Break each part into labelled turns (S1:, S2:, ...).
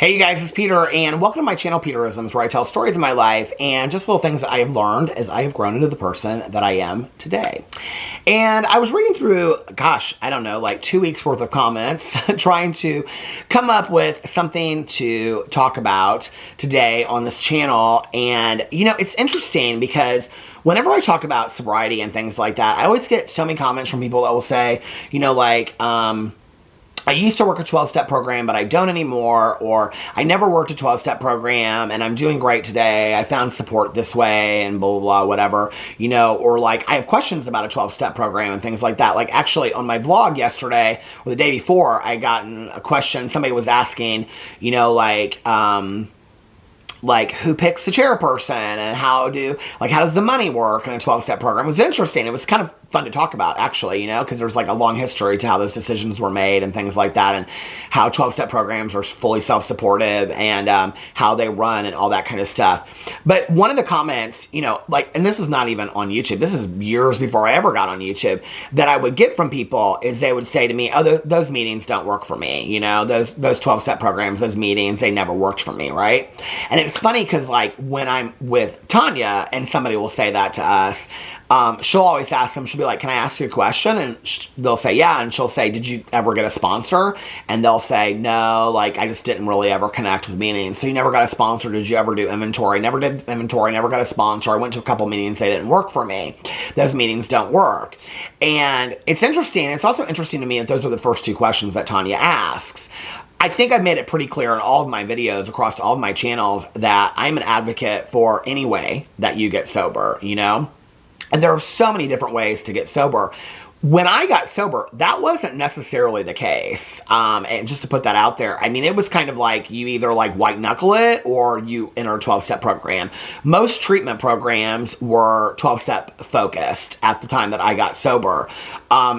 S1: Hey you guys, it's Peter, and welcome to my channel, Peterisms, where I tell stories of my life and just little things that I have learned as I have grown into the person that I am today. And I was reading through, gosh, I don't know, like 2 weeks worth of comments, trying to come up with something to talk about today on this channel. And, you know, it's interesting because whenever I talk about sobriety and things like that, I always get so many comments from people that will say, you know, like, I used to work a 12-step program, but I don't anymore, or I never worked a 12-step program, and I'm doing great today. I found support this way, and blah, blah, blah, whatever, you know, or like, I have questions about a 12-step program and things like that. Like, actually, on my vlog yesterday, or the day before, I gotten a question. Somebody was asking, you know, like who picks the chairperson, and how does the money work in a 12-step program? It was interesting. It was kind of fun to talk about, actually, you know, because there's like a long history to how those decisions were made and things like that, and how 12-step programs are fully self-supportive, and how they run and all that kind of stuff. But one of the comments, you know, like, and this is not even on YouTube, this is years before I ever got on YouTube, that I would get from people is they would say to me, oh, those meetings don't work for me, you know, those 12-step programs, those meetings, they never worked for me, right? And it's funny because, like, when I'm with Tanya and somebody will say that to us, she'll always ask them, she'll be like, can I ask you a question? And they'll say, yeah. And she'll say, did you ever get a sponsor? And they'll say, no, like, I just didn't really ever connect with meetings. So you never got a sponsor. Did you ever do inventory? Never did inventory, never got a sponsor. I went to a couple meetings, they didn't work for me. Those meetings don't work. And it's interesting. It's also interesting to me that those are the first two questions that Tanya asks. I think I've made it pretty clear in all of my videos across all of my channels that I'm an advocate for any way that you get sober, you know? And there are so many different ways to get sober. When I got sober, that wasn't necessarily the case. And just to put that out there, I mean, it was kind of like you either like white knuckle it or you enter a 12-step program. Most treatment programs were 12-step focused at the time that I got sober.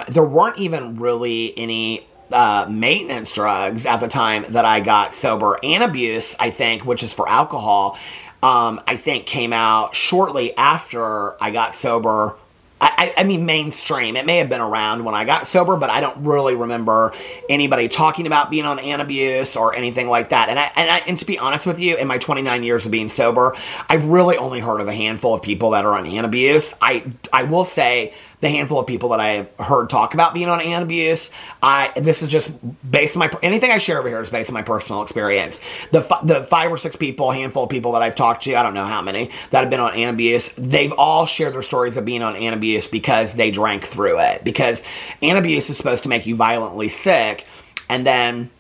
S1: There weren't even really any maintenance drugs at the time that I got sober. Antabuse, I think, which is for alcohol, I think came out shortly after I got sober. I mean, mainstream. It may have been around when I got sober, but I don't really remember anybody talking about being on Antabuse or anything like that. And to be honest with you, in my 29 years of being sober, I've really only heard of a handful of people that are on Antabuse. I will say, the handful of people that I have heard talk about being on Antabuse, this is just based on anything I share over here is based on my personal experience. The 5 or 6 people, handful of people that I've talked to, I don't know how many, that have been on Antabuse, they've all shared their stories of being on Antabuse because they drank through it. Because Antabuse is supposed to make you violently sick, and then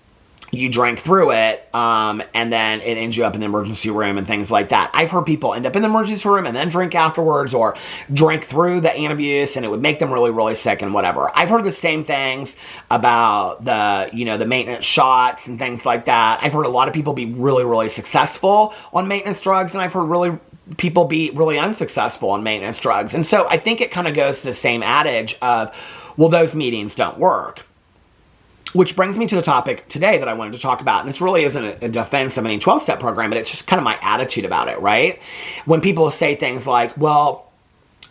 S1: you drank through it, and then it ends you up in the emergency room and things like that. I've heard people end up in the emergency room and then drink afterwards, or drink through the Antabuse and it would make them really, really sick and whatever. I've heard the same things about the, you know, the maintenance shots and things like that. I've heard a lot of people be really, really successful on maintenance drugs, and I've heard people be really unsuccessful on maintenance drugs. And so I think it kind of goes to the same adage of, well, those meetings don't work. Which brings me to the topic today that I wanted to talk about. And this really isn't a defense of any 12-step program, but it's just kind of my attitude about it, right? When people say things like, well,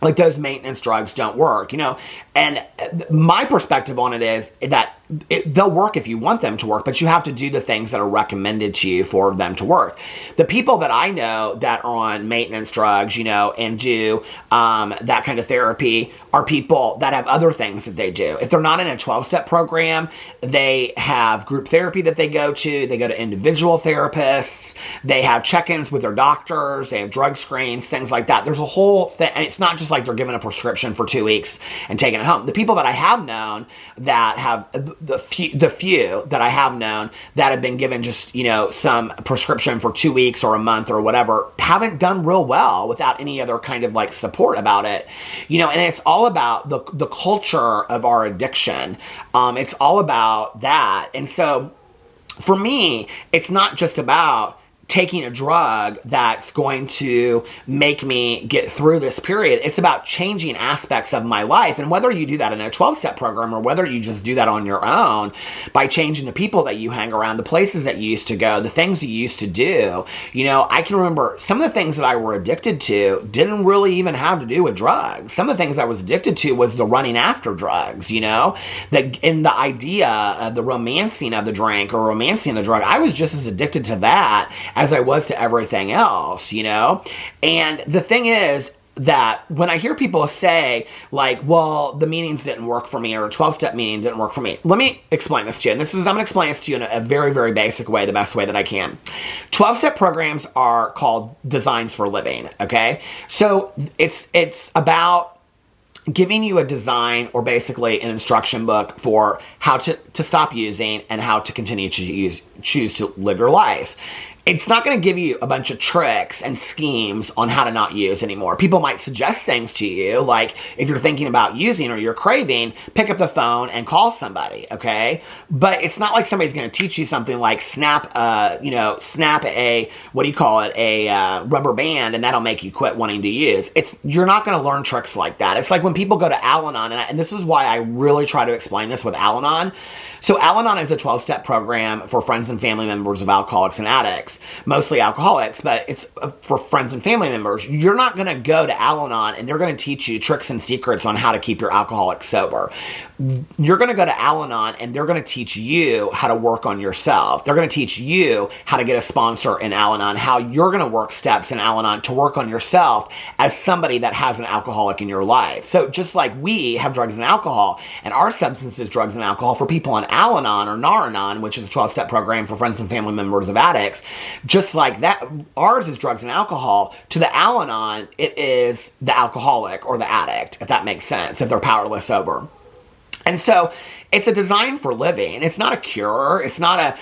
S1: like those maintenance drugs don't work, you know? And my perspective on it is that they'll work if you want them to work, but you have to do the things that are recommended to you for them to work. The people that I know that are on maintenance drugs, you know, and do that kind of therapy are people that have other things that they do. If they're not in a 12-step program, they have group therapy that they go to individual therapists, they have check-ins with their doctors, they have drug screens, things like that. There's a whole thing, and it's not just like they're given a prescription for 2 weeks and taking it home. The people that I have known that have, the few that I have known that have been given just, you know, some prescription for 2 weeks or a month or whatever, haven't done real well without any other kind of like support about it, you know. And it's all about the culture of our addiction. It's all about that. And so for me, it's not just about taking a drug that's going to make me get through this period. It's about changing aspects of my life. And whether you do that in a 12-step program or whether you just do that on your own by changing the people that you hang around, the places that you used to go, the things you used to do. You know, I can remember some of the things that I were addicted to didn't really even have to do with drugs. Some of the things I was addicted to was the running after drugs, you know, in the idea of the romancing of the drink or romancing the drug. I was just as addicted to that as I was to everything else, you know? And the thing is that when I hear people say, like, well, the meetings didn't work for me or a 12-step meeting didn't work for me, let me explain this to you. And I'm going to explain this to you in a very, very basic way, the best way that I can. 12-step programs are called designs for living, okay? So it's about giving you a design or basically an instruction book for how to stop using and how to continue to choose to live your life. It's not going to give you a bunch of tricks and schemes on how to not use anymore. People might suggest things to you, like if you're thinking about using or you're craving, pick up the phone and call somebody, okay? But it's not like somebody's going to teach you something like snap a, rubber band and that'll make you quit wanting to use. You're not going to learn tricks like that. It's like when people go to Al-Anon, and this is why I really try to explain this with Al-Anon. So Al-Anon is a 12-step program for friends and family members of alcoholics and addicts, mostly alcoholics, but it's for friends and family members. You're not going to go to Al-Anon and they're going to teach you tricks and secrets on how to keep your alcoholic sober. You're going to go to Al-Anon and they're going to teach you how to work on yourself. They're going to teach you how to get a sponsor in Al-Anon, how you're going to work steps in Al-Anon to work on yourself as somebody that has an alcoholic in your life. So just like we have drugs and alcohol, and our substance is drugs and alcohol for people on Al-Anon or Nar-Anon, which is a 12-step program for friends and family members of addicts, just like that, ours is drugs and alcohol. To the Al-Anon, it is the alcoholic or the addict, if that makes sense, if they're powerless sober. And so it's a design for living. It's not a cure. It's not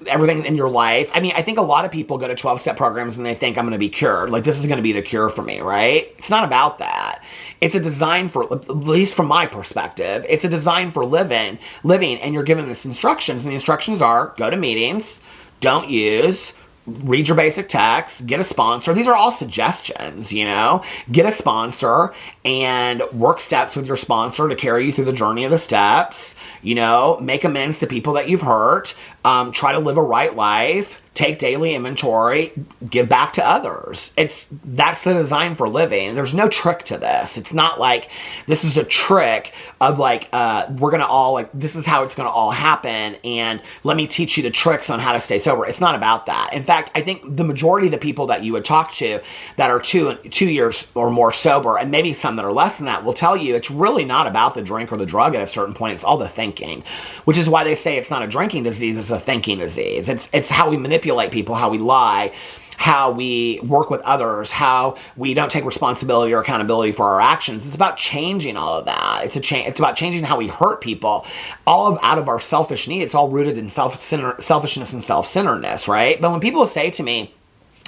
S1: everything in your life. I mean, I think a lot of people go to 12-step programs and they think I'm going to be cured. Like, this is going to be the cure for me, right? It's not about that. It's a design for, at least from my perspective, it's a design for living, and you're given this instructions. And the instructions are, go to meetings, don't use, read your basic text, get a sponsor. These are all suggestions, you know. Get a sponsor and work steps with your sponsor to carry you through the journey of the steps. You know, make amends to people that you've hurt. Try to live a right life. Take daily inventory, give back to others. That's the design for living. There's no trick to this. It's not like this is a trick of like, we're going to all, like, this is how it's going to all happen, and let me teach you the tricks on how to stay sober. It's not about that. In fact, I think the majority of the people that you would talk to that are 2 years or more sober, and maybe some that are less than that, will tell you it's really not about the drink or the drug at a certain point. It's all the thinking, which is why they say it's not a drinking disease, it's a thinking disease. It's how we manipulate people, how we lie, how we work with others, how we don't take responsibility or accountability for our actions. It's about changing all of that. It's about changing how we hurt people, out of our selfish need. It's all rooted in selfishness and self-centeredness, right? But when people say to me,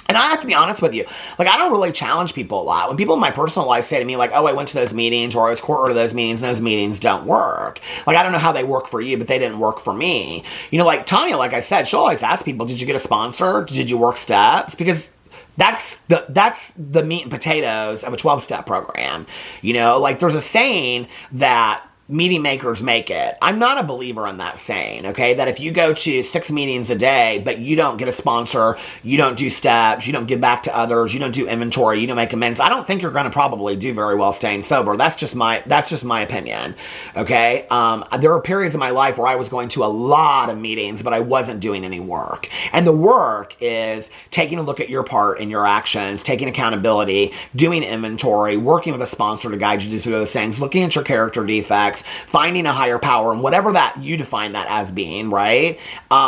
S1: and I have to be honest with you, like, I don't really challenge people a lot. When people in my personal life say to me, like, oh, I went to those meetings, or I was court ordered to those meetings, and those meetings don't work. Like, I don't know how they work for you, but they didn't work for me. You know, like, Tanya, like I said, she'll always ask people, did you get a sponsor? Did you work steps? Because that's the meat and potatoes of a 12-step program. You know, like, there's a saying that meeting makers make it. I'm not a believer in that saying, okay? That if you go to 6 meetings a day, but you don't get a sponsor, you don't do steps, you don't give back to others, you don't do inventory, you don't make amends, I don't think you're going to probably do very well staying sober. That's just my opinion, okay? There are periods in my life where I was going to a lot of meetings, but I wasn't doing any work. And the work is taking a look at your part in your actions, taking accountability, doing inventory, working with a sponsor to guide you through those things, looking at your character defects, finding a higher power, and whatever that you define that as being, right?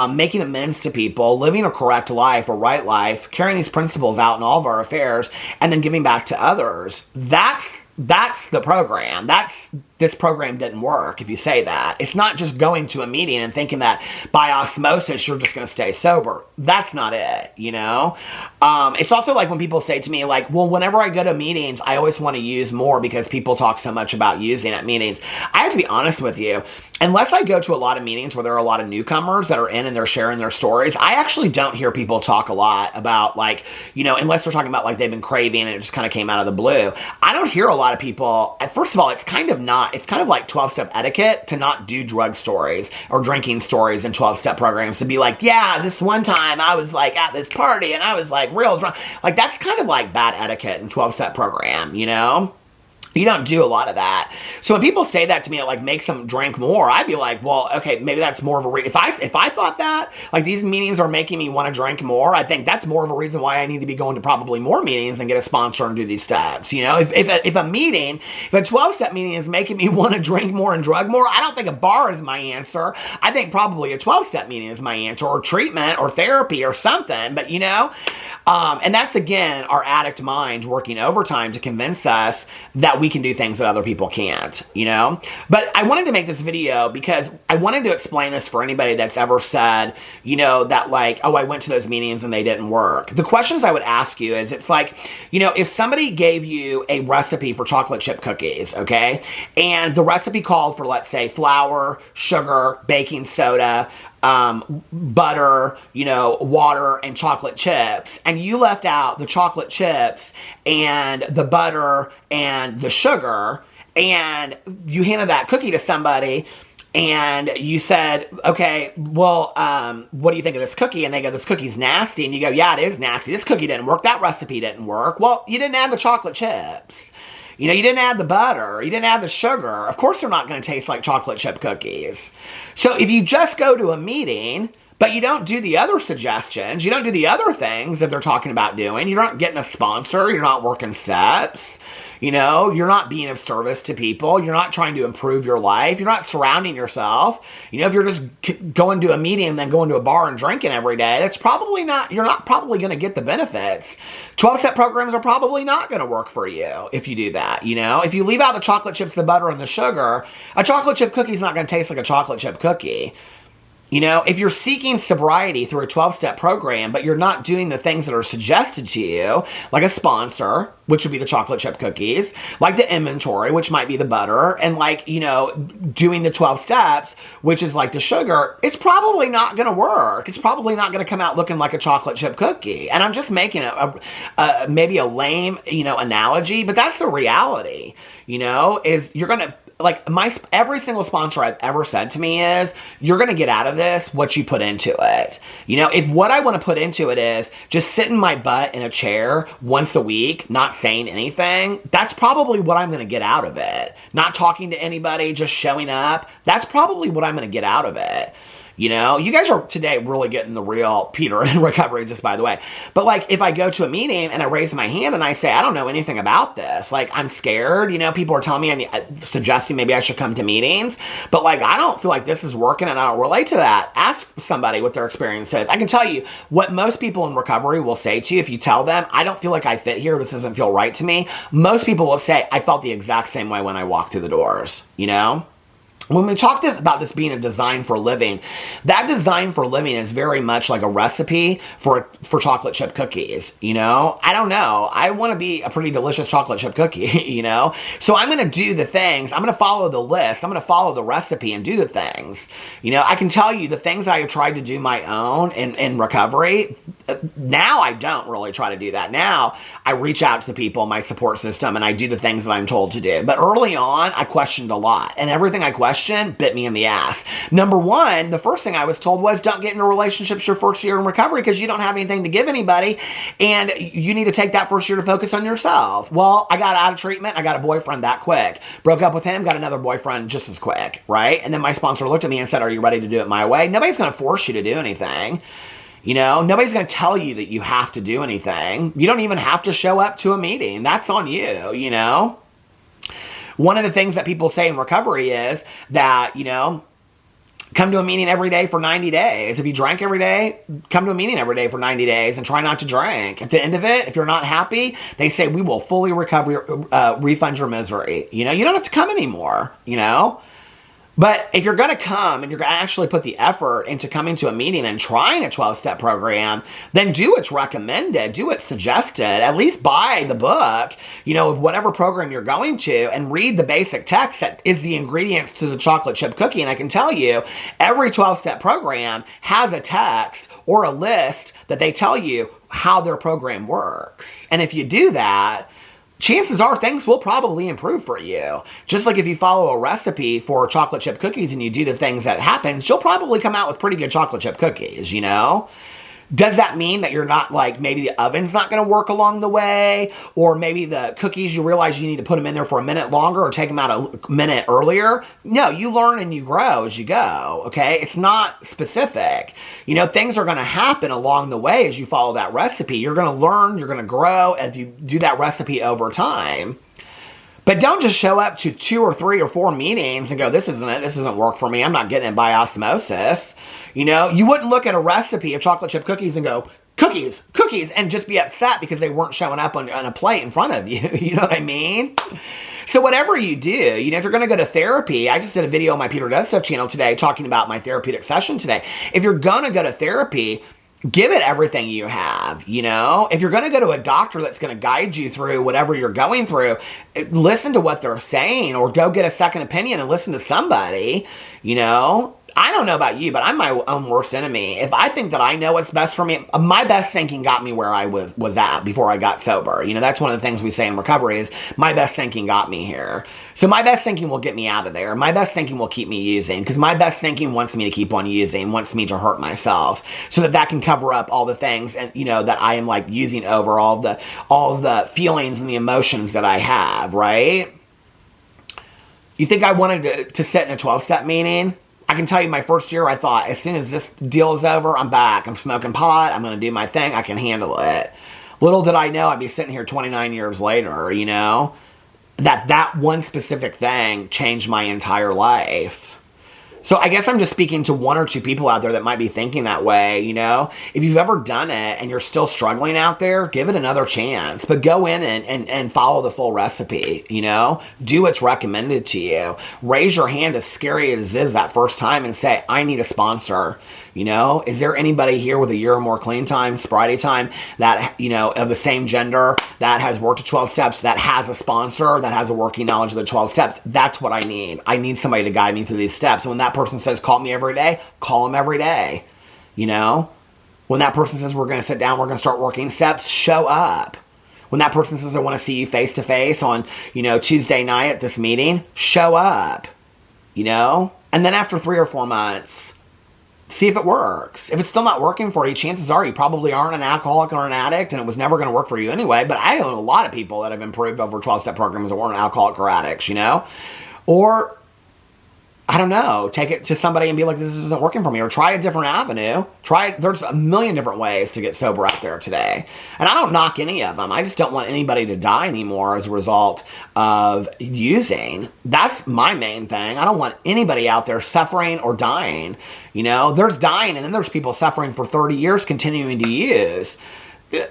S1: Making amends to people, living a correct life, a right life, carrying these principles out in all of our affairs, and then giving back to others. That's the program. That's this program didn't work if you say that. It's not just going to a meeting and thinking that by osmosis you're just going to stay sober. That's not it, you know? It's also like when people say to me, like, well, whenever I go to meetings, I always want to use more because people talk so much about using at meetings. I have to be honest with you. Unless I go to a lot of meetings where there are a lot of newcomers that are in and they're sharing their stories, I actually don't hear people talk a lot about, like, you know, unless they're talking about like they've been craving and it just kind of came out of the blue. I don't hear a lot of people. First of all, it's kind of like 12-step etiquette to not do drug stories or drinking stories in 12-step programs, to be like, yeah, this one time I was like at this party and I was like real drunk. Like, that's kind of like bad etiquette in 12-step program, you know? You don't do a lot of that. So when people say that to me, it like makes them drink more. I'd be like, well, okay, maybe that's more of a reason. If I thought that, like, these meetings are making me want to drink more, I think that's more of a reason why I need to be going to probably more meetings and get a sponsor and do these steps. You know, if a 12-step meeting is making me want to drink more and drug more, I don't think a bar is my answer. I think probably a 12-step meeting is my answer, or treatment or therapy or something. But, you know, and that's, again, our addict mind working overtime to convince us that we can do things that other people can't, you know? But I wanted to make this video because I wanted to explain this for anybody that's ever said, you know, that like, oh, I went to those meetings and they didn't work. The questions I would ask you is, it's like, you know, if somebody gave you a recipe for chocolate chip cookies, okay? And the recipe called for, let's say, flour, sugar, baking soda, butter, you know, water, and chocolate chips, and you left out the chocolate chips and the butter and the sugar, and you handed that cookie to somebody and you said, okay, well, what do you think of this cookie? And they go, this cookie's nasty. And you go, yeah, it is nasty. This cookie didn't work. That recipe didn't work. Well, you didn't add the chocolate chips. You know, you didn't add the butter. You didn't add the sugar. Of course they're not going to taste like chocolate chip cookies. So if you just go to a meeting, but you don't do the other suggestions, you don't do the other things that they're talking about doing, you're not getting a sponsor, you're not working steps, you know, you're not being of service to people, you're not trying to improve your life, you're not surrounding yourself. You know, if you're just going to a meeting and then going to a bar and drinking every day, that's probably not, you're not probably going to get the benefits. 12-step programs are probably not going to work for you if you do that, you know? If you leave out the chocolate chips, the butter, and the sugar, a chocolate chip cookie is not going to taste like a chocolate chip cookie. You know, if you're seeking sobriety through a 12-step program, but you're not doing the things that are suggested to you, like a sponsor, which would be the chocolate chip cookies, like the inventory, which might be the butter, and like, you know, doing the 12 steps, which is like the sugar, it's probably not going to work. It's probably not going to come out looking like a chocolate chip cookie. And I'm just making maybe a lame, you know, analogy, but that's the reality, you know, is you're going to, like, every single sponsor I've ever said to me is, you're going to get out of this what you put into it. You know, if what I want to put into it is just sitting my butt in a chair once a week, not saying anything, that's probably what I'm going to get out of it. Not talking to anybody, just showing up, that's probably what I'm going to get out of it. You know, you guys are today really getting the real Peter in recovery, just by the way. But like, if I go to a meeting and I raise my hand and I say, I don't know anything about this, like, I'm scared, you know, people are telling me, suggesting maybe I should come to meetings, but like, I don't feel like this is working and I don't relate to that. Ask somebody what their experience is. I can tell you what most people in recovery will say to you if you tell them, I don't feel like I fit here, this doesn't feel right to me. Most people will say, I felt the exact same way when I walked through the doors, you know? When we talk about this being a design for living, that design for living is very much like a recipe for chocolate chip cookies, you know? I don't know. I want to be a pretty delicious chocolate chip cookie, you know? So I'm going to do the things. I'm going to follow the list. I'm going to follow the recipe and do the things. You know, I can tell you the things I have tried to do my own in recovery, now I don't really try to do that. Now I reach out to the people in my support system and I do the things that I'm told to do. But early on, I questioned a lot. And everything I questioned bit me in the ass. Number one, the first thing I was told was, don't get into relationships your first year in recovery because you don't have anything to give anybody and you need to take that first year to focus on yourself. Well, I got out of treatment. I got a boyfriend that quick. Broke up with him, got another boyfriend just as quick, right? And then my sponsor looked at me and said, are you ready to do it my way? Nobody's going to force you to do anything. You know, nobody's going to tell you that you have to do anything. You don't even have to show up to a meeting. That's on you, you know? One of the things that people say in recovery is that, you know, come to a meeting every day for 90 days. If you drank every day, come to a meeting every day for 90 days and try not to drink. At the end of it, if you're not happy, they say we will fully refund your misery. You know, you don't have to come anymore, you know. But if you're going to come and you're going to actually put the effort into coming to a meeting and trying a 12-step program, then do what's recommended, do what's suggested, at least buy the book, you know, of whatever program you're going to, and read the basic text that is the ingredients to the chocolate chip cookie. And I can tell you, every 12-step program has a text or a list that they tell you how their program works. And if you do that, chances are things will probably improve for you. Just like if you follow a recipe for chocolate chip cookies and you do the things that happen, you'll probably come out with pretty good chocolate chip cookies, you know? Does that mean that you're not, like, maybe the oven's not going to work along the way? Or maybe the cookies, you realize you need to put them in there for a minute longer or take them out a minute earlier? No, you learn and you grow as you go, okay? It's not specific. You know, things are going to happen along the way as you follow that recipe. You're going to learn, you're going to grow as you do that recipe over time. But don't just show up to 2 or 3 or 4 meetings and go, this isn't it, this doesn't work for me, I'm not getting it by osmosis. You know, you wouldn't look at a recipe of chocolate chip cookies and go, cookies, cookies, and just be upset because they weren't showing up on a plate in front of you. You know what I mean? So whatever you do, you know, if you're going to go to therapy, I just did a video on my Peter Does Stuff channel today talking about my therapeutic session today. If you're going to go to therapy, give it everything you have, you know? If you're going to go to a doctor that's going to guide you through whatever you're going through, listen to what they're saying, or go get a second opinion and listen to somebody, you know? I don't know about you, but I'm my own worst enemy. If I think that I know what's best for me, my best thinking got me where I was at before I got sober. You know, that's one of the things we say in recovery is my best thinking got me here. So my best thinking will get me out of there. My best thinking will keep me using, because my best thinking wants me to keep on using, wants me to hurt myself, so that can cover up all the things, and you know, that I am like using over all the feelings and the emotions that I have, right? You think I wanted to sit in a 12-step meeting? I can tell you my first year, I thought, as soon as this deal is over, I'm back. I'm smoking pot. I'm going to do my thing. I can handle it. Little did I know I'd be sitting here 29 years later, you know, that one specific thing changed my entire life. So I guess I'm just speaking to 1 or 2 people out there that might be thinking that way, you know. If you've ever done it and you're still struggling out there, give it another chance. But go in and follow the full recipe, you know. Do what's recommended to you. Raise your hand, as scary as it is that first time, and say, I need a sponsor. You know, is there anybody here with a year or more clean time, sobriety time, that, you know, of the same gender, that has worked at 12 steps, that has a sponsor, that has a working knowledge of the 12 steps? That's what I need. I need somebody to guide me through these steps. And when that person says, call me every day, call them every day. You know, when that person says, we're going to sit down, we're going to start working steps, show up. When that person says, I want to see you face to face on, you know, Tuesday night at this meeting, show up, you know? And then after 3 or 4 months, see if it works. If it's still not working for you, chances are you probably aren't an alcoholic or an addict, and it was never going to work for you anyway. But I know a lot of people that have improved over 12-step programs that weren't alcoholic or addicts, you know? Or, I don't know, take it to somebody and be like, this isn't working for me, or try a different avenue. There's a million different ways to get sober out there today. And I don't knock any of them. I just don't want anybody to die anymore as a result of using. That's my main thing. I don't want anybody out there suffering or dying. You know, there's dying, and then there's people suffering for 30 years continuing to use,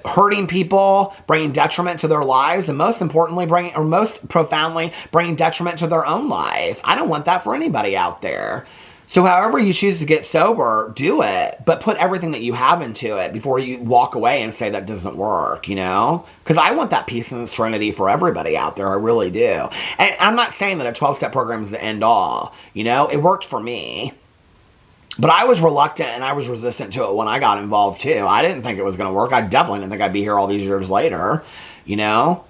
S1: hurting people, bringing detriment to their lives, and most importantly, most profoundly, bringing detriment to their own life. I don't want that for anybody out there. So however you choose to get sober, do it, but put everything that you have into it before you walk away and say that doesn't work, you know? Because I want that peace and serenity for everybody out there. I really do. And I'm not saying that a 12-step program is the end all. You know, it worked for me. But I was reluctant and I was resistant to it when I got involved too. I didn't think it was going to work. I definitely didn't think I'd be here all these years later, you know?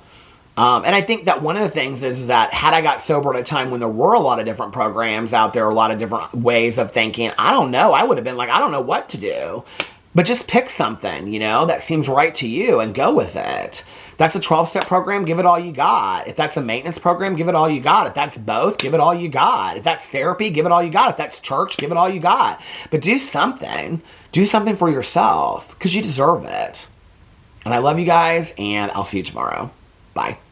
S1: And I think that one of the things is that had I got sober at a time when there were a lot of different programs out there, a lot of different ways of thinking, I don't know. I would have been like, I don't know what to do. But just pick something, you know, that seems right to you and go with it. That's a 12-step program, give it all you got. If that's a maintenance program, give it all you got. If that's both, give it all you got. If that's therapy, give it all you got. If that's church, give it all you got. But do something. Do something for yourself, because you deserve it. And I love you guys, and I'll see you tomorrow. Bye.